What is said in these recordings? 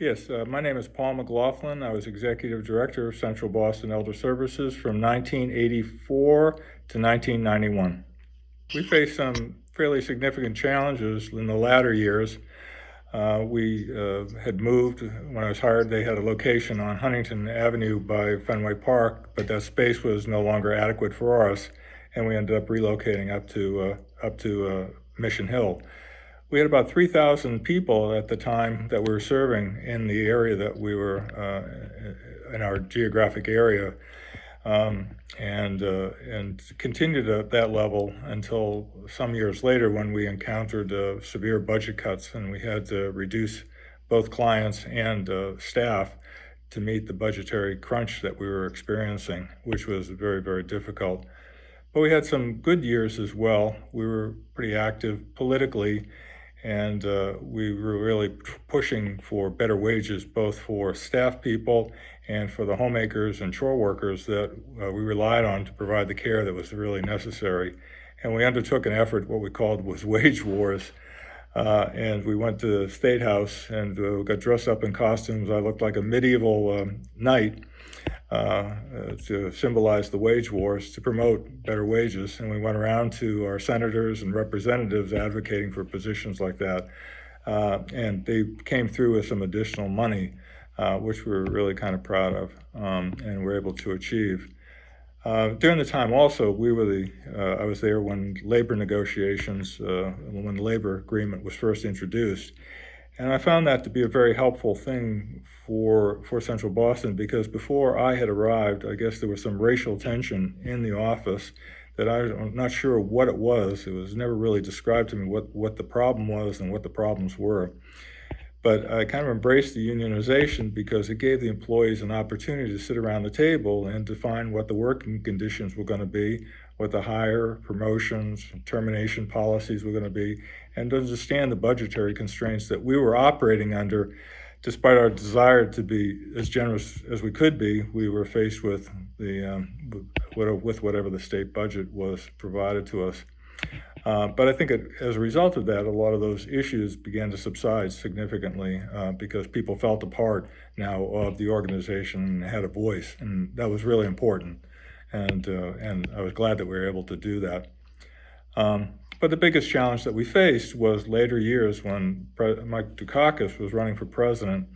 Yes, my name is Paul McLaughlin. I was Executive Director of Central Boston Elder Services from 1984 to 1991. We faced some fairly significant challenges in the latter years. We had moved, when I was hired, they had a location on Huntington Avenue by Fenway Park, but that space was no longer adequate for us, and we ended up relocating up to Mission Hill. We had about 3,000 people at the time that we were serving in the area that we were in our geographic area, and continued at that level until some years later when we encountered severe budget cuts and we had to reduce both clients and staff to meet the budgetary crunch that we were experiencing, which was very, very difficult. But we had some good years as well. We were pretty active politically, and we were really pushing for better wages, both for staff people and for the homemakers and chore workers that we relied on to provide the care that was really necessary. And we undertook an effort, what we called was wage wars. And we went to the State House and got dressed up in costumes. I looked like a medieval knight to symbolize the wage wars, to promote better wages. And we went around to our senators and representatives advocating for positions like that. And they came through with some additional money, which we were really kind of proud of and were able to achieve. During the time also, I was there when labor negotiations, when the labor agreement was first introduced. And I found that to be a very helpful thing for Central Boston, because before I had arrived, I guess there was some racial tension in the office that I'm not sure what it was. It was never really described to me what the problem was and what the problems were. But I kind of embraced the unionization because it gave the employees an opportunity to sit around the table and define what the working conditions were going to be, what the hire, promotions, termination policies were going to be, and to understand the budgetary constraints that we were operating under. Despite our desire to be as generous as we could be, we were faced with with whatever the state budget was provided to us. But I think as a result of that, a lot of those issues began to subside significantly because people felt a part now of the organization and had a voice, and that was really important. And I was glad that we were able to do that. But the biggest challenge that we faced was later years when Mike Dukakis was running for president,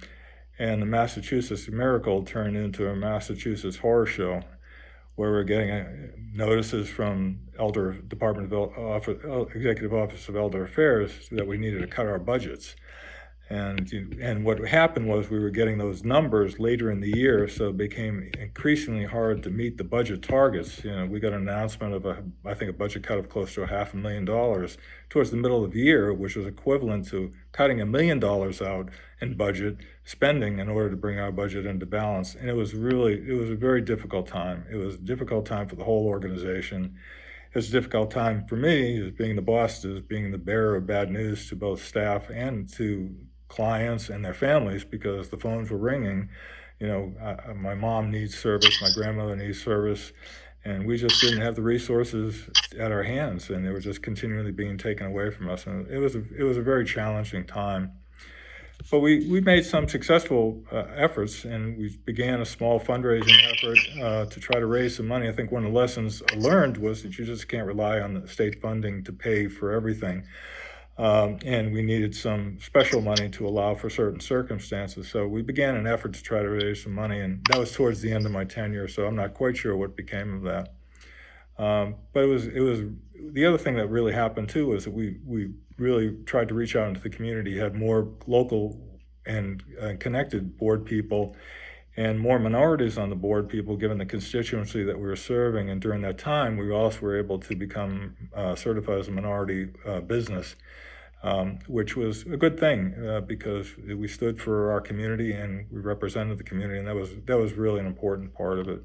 and the Massachusetts Miracle turned into a Massachusetts horror show, where we're getting notices from Executive Office of Elder Affairs that we needed to cut our budgets. And what happened was we were getting those numbers later in the year, so it became increasingly hard to meet the budget targets. We got an announcement of a budget cut of close to $500,000 towards the middle of the year, which was equivalent to cutting $1 million out in budget spending in order to bring our budget into balance. And it was a very difficult time. It was a difficult time for the whole organization. It was a difficult time for me as being the boss, as being the bearer of bad news to both staff and to clients and their families, because the phones were ringing. My mom needs service, my grandmother needs service, and we just didn't have the resources at our hands, and they were just continually being taken away from us. And it was a very challenging time. But we made some successful efforts, and we began a small fundraising effort to try to raise some money. I think one of the lessons I learned was that you just can't rely on the state funding to pay for everything. And we needed some special money to allow for certain circumstances. So we began an effort to try to raise some money, and that was towards the end of my tenure, so I'm not quite sure what became of that. But it was the other thing that really happened too was that we really tried to reach out into the community, had more local and connected board people and more minorities on the board people, given the constituency that we were serving. And during that time, we also were able to become certified as a minority business, which was a good thing because we stood for our community and we represented the community, and that was really an important part of it.